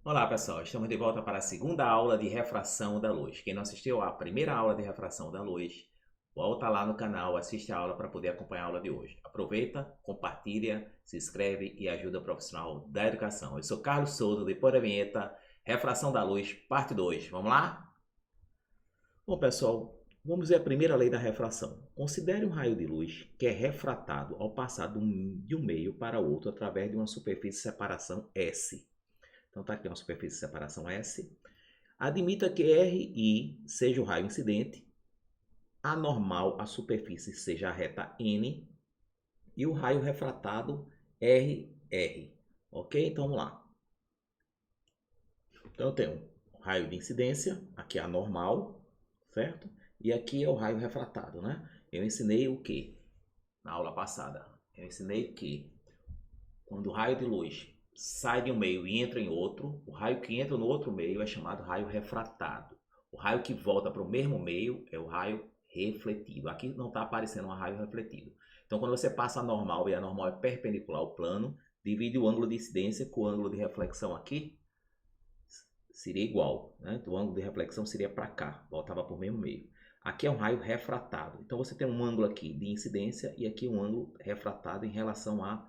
Olá pessoal, estamos de volta para a segunda aula de refração da luz. Quem não assistiu à primeira aula de refração da luz, volta lá no canal, assiste a aula para poder acompanhar a aula de hoje. Aproveita, compartilha, se inscreve e ajuda o profissional da educação. Eu sou Carlos Souza, depois da vinheta, refração da luz, parte 2. Vamos lá? Bom pessoal, vamos ver a primeira lei da refração. Considere um raio de luz que é refratado ao passar de um meio para outro através de uma superfície de separação S. Então está aqui uma superfície de separação S. Admita que RI seja o raio incidente, anormal a superfície seja a reta N e o raio refratado RR. Ok? Então vamos lá. Então eu tenho o raio de incidência, aqui é anormal, certo? E aqui é o raio refratado, né? Eu ensinei o que na aula passada? Eu ensinei que quando o raio de luz sai de um meio e entra em outro, o raio que entra no outro meio é chamado raio refratado. O raio que volta para o mesmo meio é o raio refletido. Aqui não está aparecendo um raio refletido. Então, quando você passa a normal e a normal é perpendicular ao plano, divide o ângulo de incidência com o ângulo de reflexão aqui, seria igual, né? Então, o ângulo de reflexão seria para cá, voltava para o mesmo meio. Aqui é um raio refratado. Então, você tem um ângulo aqui de incidência e aqui um ângulo refratado em relação a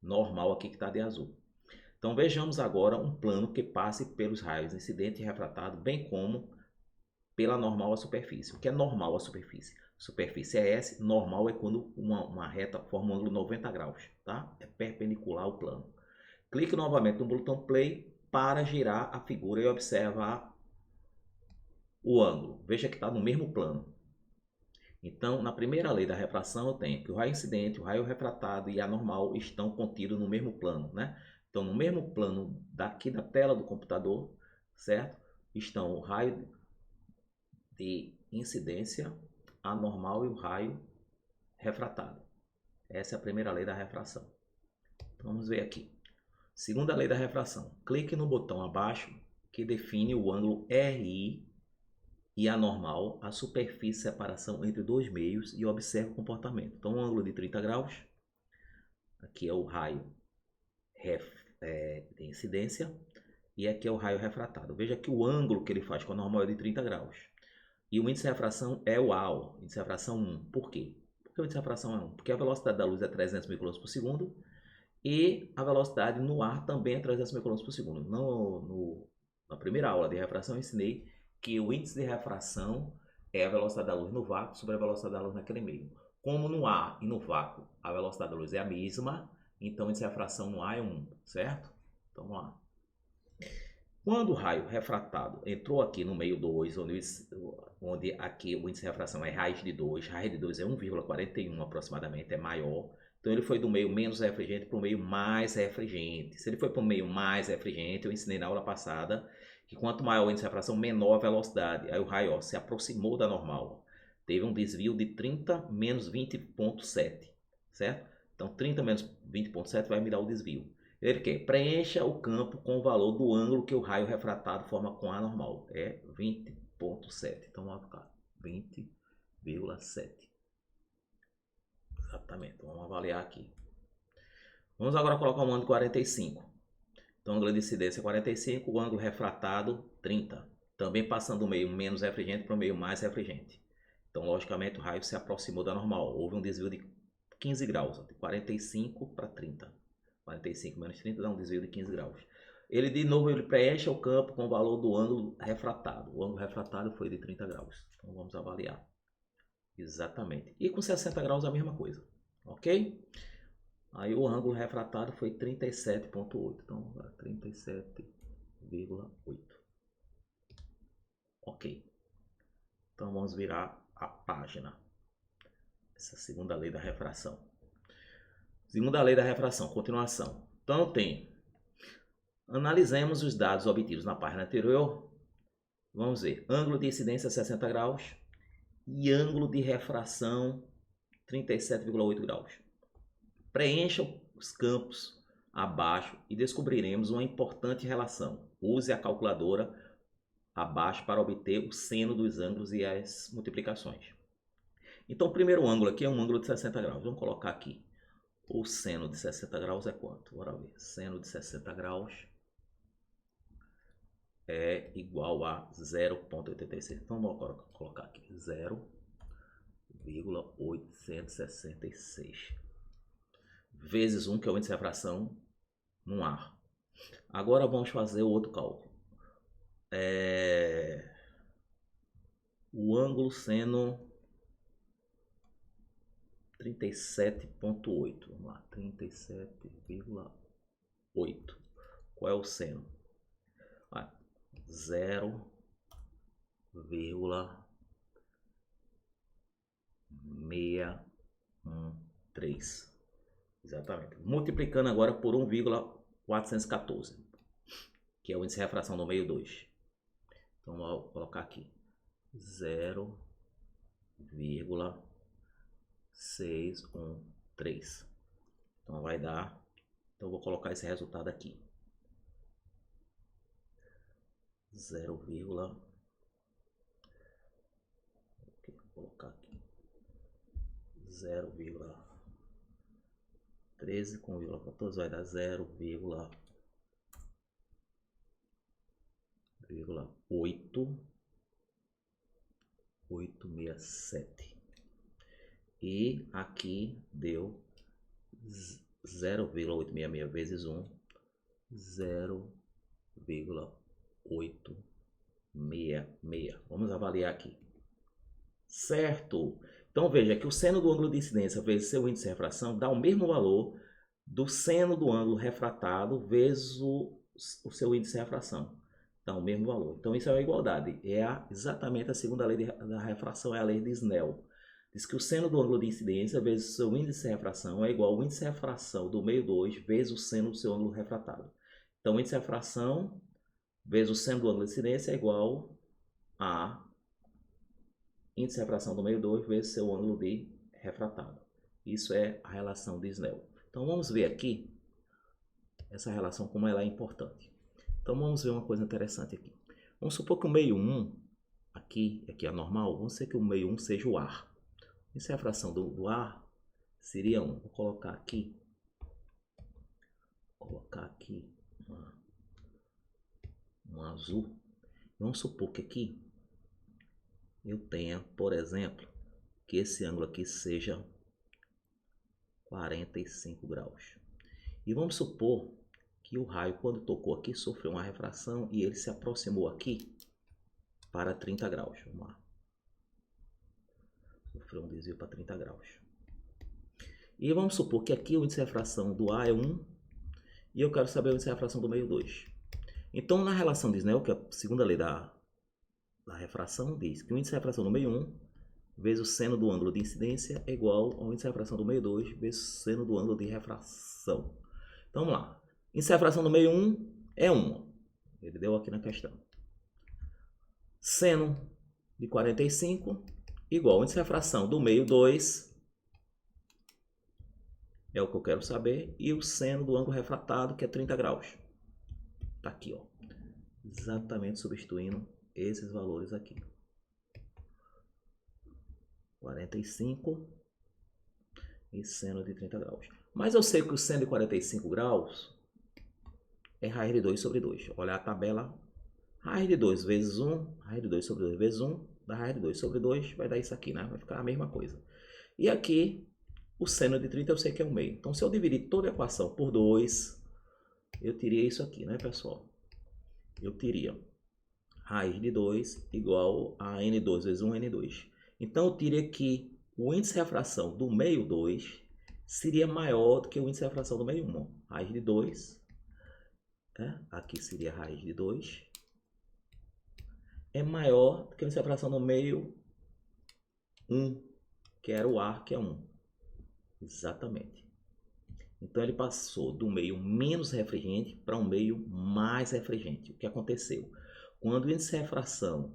normal aqui que está de azul. Então vejamos agora um plano que passe pelos raios incidente e refratado, bem como pela normal à superfície. O que é normal à superfície? Superfície é S, normal é quando uma reta forma um ângulo 90 graus, tá? É perpendicular ao plano. Clique novamente no botão play para girar a figura e observar o ângulo. Veja que está no mesmo plano. Então, na primeira lei da refração, eu tenho que o raio incidente, o raio refratado e a normal estão contidos no mesmo plano, né? Então, no mesmo plano daqui da tela do computador, certo? Estão o raio de incidência, a normal e o raio refratado. Essa é a primeira lei da refração. Então, vamos ver aqui. Segunda lei da refração. Clique no botão abaixo que define o ângulo RI e a normal, a superfície de separação entre dois meios e observe o comportamento. Então, um ângulo de 30 graus, aqui é o raio de incidência e aqui é o raio refratado. Veja que o ângulo que ele faz com a normal é de 30 graus. E o índice de refração é o A, o índice de refração 1. Por quê? Por que o índice de refração é 1? Porque a velocidade da luz é 300 mil km por segundo e a velocidade no ar também é 300 mil km por segundo. Na primeira aula de refração eu ensinei que o índice de refração é a velocidade da luz no vácuo sobre a velocidade da luz naquele meio. Como no ar e no vácuo a velocidade da luz é a mesma, então o índice de refração no ar é 1, certo? Então vamos lá. Quando o raio refratado entrou aqui no meio 2, onde aqui o índice de refração é raiz de 2 é 1,41 aproximadamente, é maior. Então ele foi do meio menos refringente para o meio mais refringente. Se ele foi para o meio mais refringente, eu ensinei na aula passada que quanto maior o índice de refração, menor a velocidade. Aí o raio se aproximou da normal. Teve um desvio de 30 menos 20,7, certo? Então 30 menos 20,7 vai me dar o desvio. Ele quer preencha o campo com o valor do ângulo que o raio refratado forma com a normal. É 20,7. Então vamos colocar 20,7. Exatamente. Vamos avaliar aqui. Vamos agora colocar um ângulo de 45. Então o ângulo de incidência é 45, o ângulo refratado 30. Também passando do meio menos refringente para o meio mais refringente. Então logicamente o raio se aproximou da normal. Houve um desvio de 15 graus, de 45 para 30. 45 menos 30 dá um desvio de 15 graus. Ele de novo ele preenche o campo com o valor do ângulo refratado. O ângulo refratado foi de 30 graus. Então vamos avaliar. Exatamente. E com 60 graus a mesma coisa. Ok? Aí o ângulo refratado foi 37,8. Então 37,8. Ok. Então vamos virar a página. Essa segunda lei da refração. Segunda lei da refração, continuação. Então tem. Analisemos os dados obtidos na página anterior. Vamos ver. Ângulo de incidência 60 graus e ângulo de refração 37,8 graus. Preencha os campos abaixo e descobriremos uma importante relação. Use a calculadora abaixo para obter o seno dos ângulos e as multiplicações. Então o primeiro ângulo aqui é um ângulo de 60 graus. Vamos colocar aqui. O seno de 60 graus é quanto? Bora ver. Seno de 60 graus é igual a 0,86. Então, vamos colocar aqui 0,866 vezes 1, que é o índice de refração no ar. Agora vamos fazer o outro cálculo. O ângulo seno 37,8. Vamos lá, 37,8. Qual é o seno? 0,613. Exatamente. Multiplicando agora por 1,414, que é o índice de refração do meio 2. Então, vou colocar aqui 0,613. Então, vai dar... Então, vou colocar esse resultado aqui. 0, vou colocar aqui 0,13 com 0,14 vai dar 0,867. E aqui deu 0,866 vezes 1, 0,866. Vamos avaliar aqui. Certo? Então veja que o seno do ângulo de incidência vezes seu índice de refração dá o mesmo valor do seno do ângulo refratado vezes o seu índice de refração. Dá o mesmo valor. Então isso é uma igualdade. Exatamente a segunda lei da refração, é a lei de Snell. Diz que o seno do ângulo de incidência vezes o seu índice de refração é igual ao índice de refração do meio 2 vezes o seno do seu ângulo refratado. Então o índice de refração vezes o seno do ângulo de incidência é igual a índice de refração do meio 2 vezes seu ângulo de refratado. Isso é a relação de Snell. Então vamos ver aqui essa relação, como ela é importante. Então vamos ver uma coisa interessante aqui. Vamos supor que o meio 1, aqui é normal, vamos dizer que o meio 1 seja o ar. Índice de refração do ar seria 1. Vou colocar aqui um azul. Vamos supor que aqui eu tenha, por exemplo, que esse ângulo aqui seja 45 graus. E vamos supor que o raio, quando tocou aqui, sofreu uma refração e ele se aproximou aqui para 30 graus. Vamos lá. Sofreu um desvio para 30 graus. E vamos supor que aqui o índice de refração do A é 1 e eu quero saber o índice de refração do meio 2. Então, na relação de Snell, que é a segunda lei da refração, diz que o índice de refração do meio 1 vezes o seno do ângulo de incidência é igual ao índice de refração do meio 2 vezes o seno do ângulo de refração. Então, vamos lá. Índice de refração do meio 1 é 1. Ele deu aqui na questão. Seno de 45 igual ao índice de refração do meio 2 é o que eu quero saber, e o seno do ângulo refratado, que é 30 graus. Tá aqui, ó. Exatamente substituindo esses valores aqui. 45 e seno de 30 graus. Mas eu sei que o seno de 45 graus é raiz de 2 sobre 2. Olha a tabela. Raiz de 2 vezes 1, raiz de 2 sobre 2 vezes 1, da raiz de 2 sobre 2, vai dar isso aqui, né? Vai ficar a mesma coisa. E aqui, o seno de 30 eu sei que é 1 meio. Então, se eu dividir toda a equação por 2, eu teria isso aqui, né, pessoal? Eu teria raiz de 2 igual a n2 vezes 1, n2. Então, eu teria que o índice de refração do meio 2 seria maior do que o índice de refração do meio 1. Raiz de 2, né? Aqui seria raiz de 2, é maior do que o índice de refração do meio 1, que era o ar, que é 1. Exatamente. Então, ele passou do meio menos refringente para um meio mais refringente. O que aconteceu? Quando o índice de refração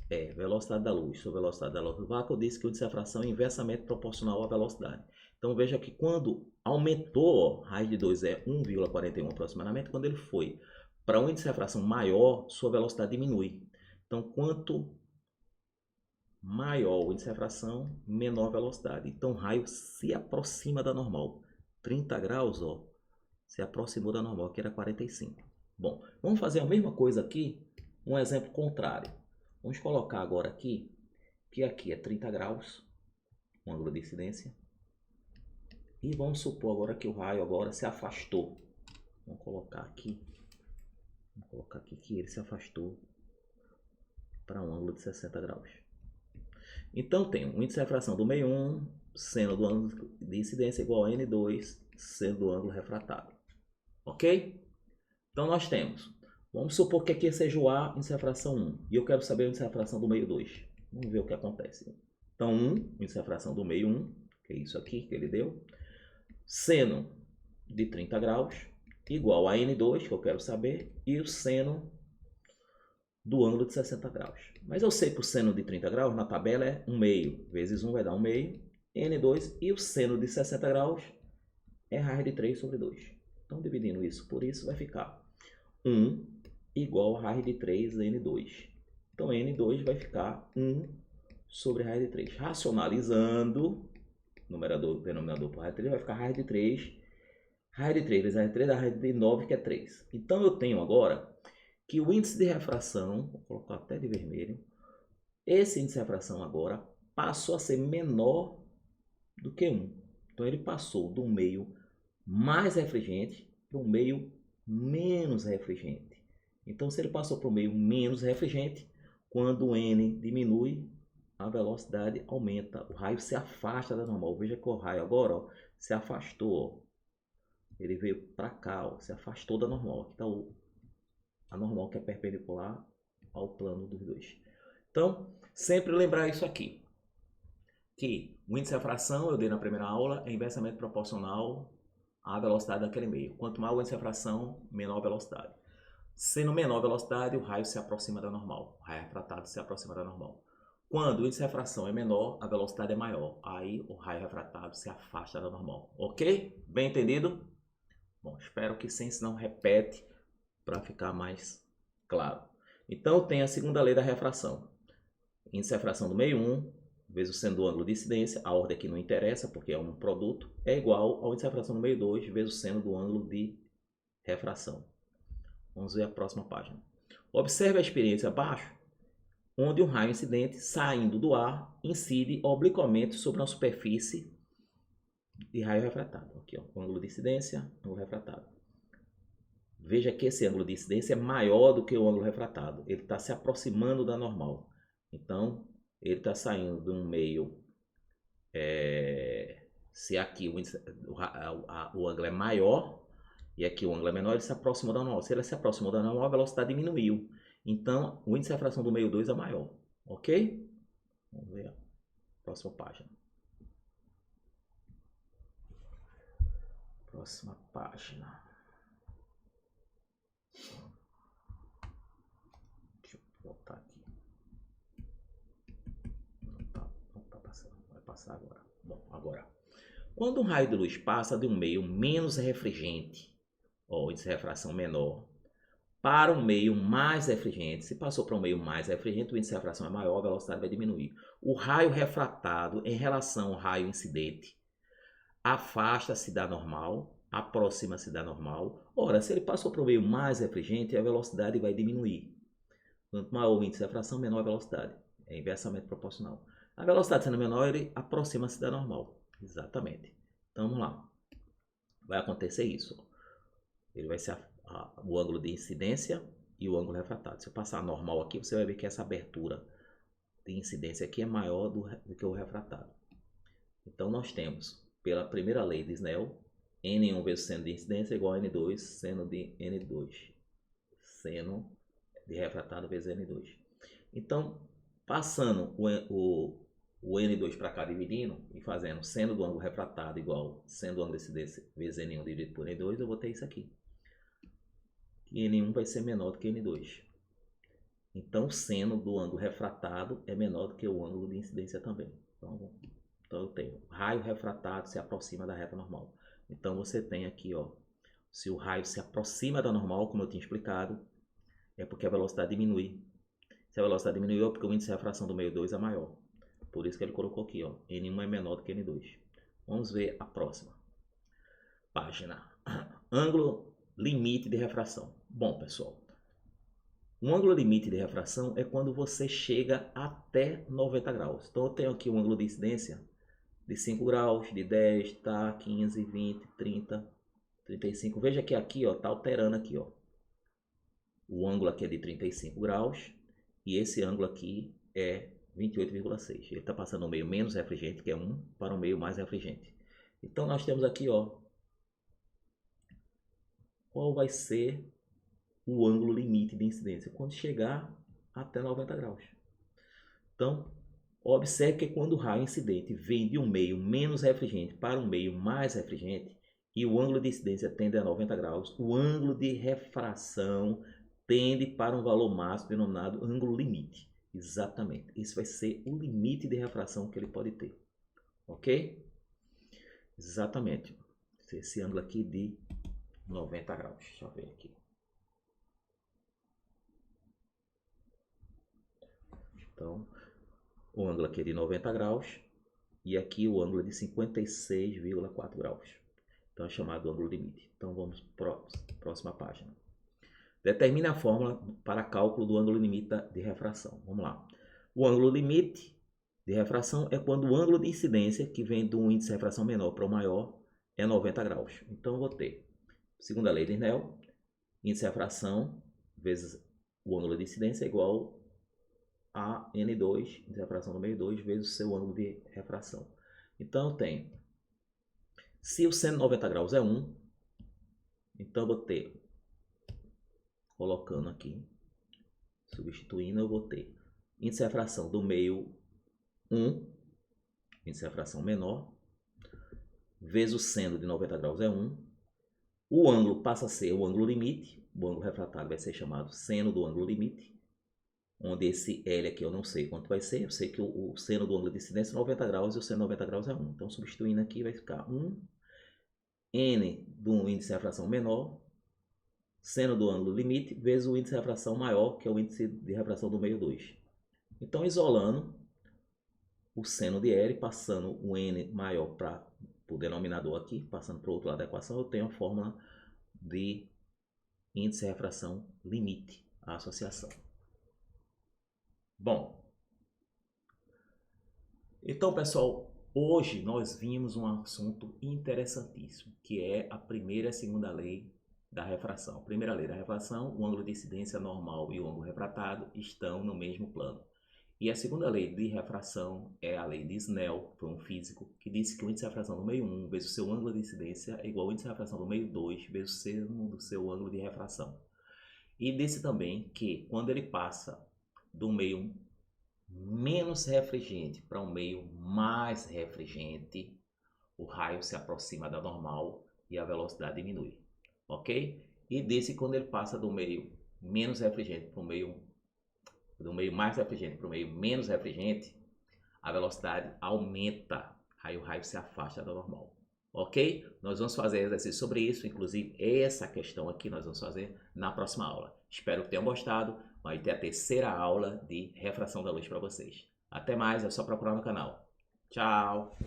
é velocidade da luz sobre velocidade da luz do vácuo, eu disse que o índice de refração é inversamente proporcional à velocidade. Então, veja que quando aumentou, raiz de 2 é 1,41 aproximadamente, quando ele foi para um índice de refração maior, sua velocidade diminui. Então, quanto maior o índice de refração, menor a velocidade. Então, o raio se aproxima da normal. 30 graus, ó, se aproximou da normal, que era 45. Bom, vamos fazer a mesma coisa aqui, um exemplo contrário. Vamos colocar agora aqui, que aqui é 30 graus, um ângulo de incidência. E vamos supor agora que o raio agora se afastou. Vamos colocar aqui que ele se afastou para um ângulo de 60 graus. Então tem o índice de refração do meio 1, seno do ângulo de incidência igual a N2, seno do ângulo refratado. Ok? Então nós temos, vamos supor que aqui seja o A, índice de refração 1, e eu quero saber o índice de refração do meio 2. Vamos ver o que acontece. Então 1, índice de refração do meio 1, que é isso aqui que ele deu, seno de 30 graus, igual a N2, que eu quero saber, e o seno do ângulo de 60 graus. Mas eu sei que o seno de 30 graus na tabela é 1 meio, vezes 1 vai dar 1 meio, N2, e o seno de 60 graus é raiz de 3 sobre 2. Então, dividindo isso por isso, vai ficar 1 igual a raiz de 3 N2. Então, N2 vai ficar 1 sobre raiz de 3. Racionalizando, numerador, denominador por raiz de 3, vai ficar raiz de 3. Raiz de 3 vezes raiz de 3 dá raiz de 9, que é 3. Então, eu tenho agora que o índice de refração, vou colocar até de vermelho, esse índice de refração agora passou a ser menor do que 1. Então, ele passou do meio mais refringente para um meio menos refringente. Então, se ele passou para o meio menos refringente, quando o N diminui, a velocidade aumenta, o raio se afasta da normal. Veja que o raio agora se afastou. Ele veio para cá, se afastou da normal. Aqui está a normal que é perpendicular ao plano dos dois. Então, sempre lembrar isso aqui. Que o índice de refração, eu dei na primeira aula, é inversamente proporcional à velocidade daquele meio. Quanto maior o índice de refração, menor a velocidade. Sendo menor a velocidade, o raio se aproxima da normal. O raio refratado se aproxima da normal. Quando o índice de refração é menor, a velocidade é maior. Aí o raio refratado se afasta da normal. Ok? Bem entendido? Bom, espero que sim, senão repete para ficar mais claro. Então tem a segunda lei da refração. Índice de refração do meio 1 vezes o seno do ângulo de incidência, a ordem aqui não interessa porque é um produto, é igual ao índice de refração do meio 2 vezes o seno do ângulo de refração. Vamos ver a próxima página. Observe a experiência abaixo, onde um raio incidente saindo do ar incide obliquamente sobre uma superfície de raio refratado. Aqui, ó, ângulo de incidência, ângulo refratado. Veja que esse ângulo de incidência é maior do que o ângulo refratado. Ele está se aproximando da normal. Então, ele está saindo de um meio... se aqui o ângulo é maior e aqui o ângulo é menor, ele se aproximou da normal. Se ele se aproximou da normal, a velocidade diminuiu. Então, o índice de refração do meio 2 é maior. Ok? Vamos ver a próxima página. Próxima página. Deixa eu voltar aqui. Não tá passando. Vai passar agora. Bom, agora. Quando um raio de luz passa de um meio menos refringente, ou índice de refração menor, para um meio mais refringente, se passou para um meio mais refringente, o índice de refração é maior, a velocidade vai diminuir. O raio refratado em relação ao raio incidente afasta-se da normal, aproxima-se da normal. Ora, se ele passou para o meio mais refringente, a velocidade vai diminuir. Quanto maior o índice de refração, menor a velocidade. É inversamente proporcional. A velocidade sendo menor, ele aproxima-se da normal. Exatamente. Então vamos lá. Vai acontecer isso. Ele vai ser o ângulo de incidência e o ângulo refratado. Se eu passar normal aqui, você vai ver que essa abertura de incidência aqui é maior do que o refratado. Então nós temos, pela primeira lei de Snell, N1 vezes seno de incidência igual a N2 seno de N2. Seno de refratado vezes N2. Então, passando o N2 para cá dividindo e fazendo seno do ângulo refratado igual seno do ângulo de incidência vezes N1 dividido por N2, eu vou ter isso aqui. E N1 vai ser menor do que N2. Então, o seno do ângulo refratado é menor do que o ângulo de incidência também. Então eu tenho raio refratado se aproxima da reta normal. Então, você tem aqui, ó, se o raio se aproxima da normal, como eu tinha explicado, é porque a velocidade diminui. Se a velocidade diminuiu, é porque o índice de refração do meio 2 é maior. Por isso que ele colocou aqui, ó, N1 é menor do que N2. Vamos ver a próxima página. Ângulo limite de refração. Bom, pessoal, um ângulo limite de refração é quando você chega até 90 graus. Então eu tenho aqui um ângulo de incidência de 5 graus, de 10, tá, 15, 20, 30, 35. Veja que aqui, ó, tá alterando aqui, ó. O ângulo aqui é de 35 graus e esse ângulo aqui é 28,6. Ele está passando o meio menos refringente, que é 1, para o meio mais refringente. Então nós temos aqui, ó, qual vai ser o ângulo limite de incidência quando chegar até 90 graus. Então, observe que quando o raio incidente vem de um meio menos refringente para um meio mais refringente e o ângulo de incidência tende a 90 graus, o ângulo de refração tende para um valor máximo denominado ângulo limite. Exatamente. Esse vai ser o limite de refração que ele pode ter. Ok? Exatamente. Esse ângulo aqui de 90 graus. Deixa eu ver aqui. Então, o ângulo aqui é de 90 graus e aqui o ângulo é de 56,4 graus. Então é chamado ângulo limite. Então vamos para a próxima página. Determine a fórmula para cálculo do ângulo limite de refração. Vamos lá. O ângulo limite de refração é quando o ângulo de incidência, que vem de um índice de refração menor para o maior, é 90 graus. Então eu vou ter, segundo a lei de Snell, índice de refração vezes o ângulo de incidência é igual a N2, índice de refração do meio 2, vezes o seu ângulo de refração. Então eu tenho, se o seno 90 graus é 1, então eu vou ter, colocando aqui, substituindo, eu vou ter índice de refração do meio 1, índice de refração menor, vezes o seno de 90 graus é 1. O ângulo passa a ser o ângulo limite, o ângulo refratário vai ser chamado seno do ângulo limite, onde esse L aqui eu não sei quanto vai ser, eu sei que o seno do ângulo de incidência é 90 graus e o seno de 90 graus é 1. Então, substituindo aqui, vai ficar 1 N do índice de refração menor, seno do ângulo limite, vezes o índice de refração maior, que é o índice de refração do meio 2. Então, isolando o seno de L, passando o N maior para o denominador aqui, passando para o outro lado da equação, eu tenho a fórmula de índice de refração limite, a associação. Bom, então pessoal, hoje nós vimos um assunto interessantíssimo, que é a primeira e a segunda lei da refração. A primeira lei da refração, o ângulo de incidência normal e o ângulo refratado estão no mesmo plano. E a segunda lei de refração é a lei de Snell, foi um físico, que disse que o índice de refração do meio 1 vezes o seu ângulo de incidência é igual ao índice de refração do meio 2 vezes o seno do seu ângulo de refração. E disse também que quando ele passa do meio menos refringente para um meio mais refringente, o raio se aproxima da normal e a velocidade diminui, ok? E disse que quando ele passa do meio menos refringente para o meio do meio mais refringente para o meio menos refringente, a velocidade aumenta, aí o raio se afasta da normal. Ok? Nós vamos fazer exercício sobre isso, inclusive essa questão aqui nós vamos fazer na próxima aula. Espero que tenham gostado, vai ter a terceira aula de refração da luz para vocês. Até mais, é só procurar no canal. Tchau!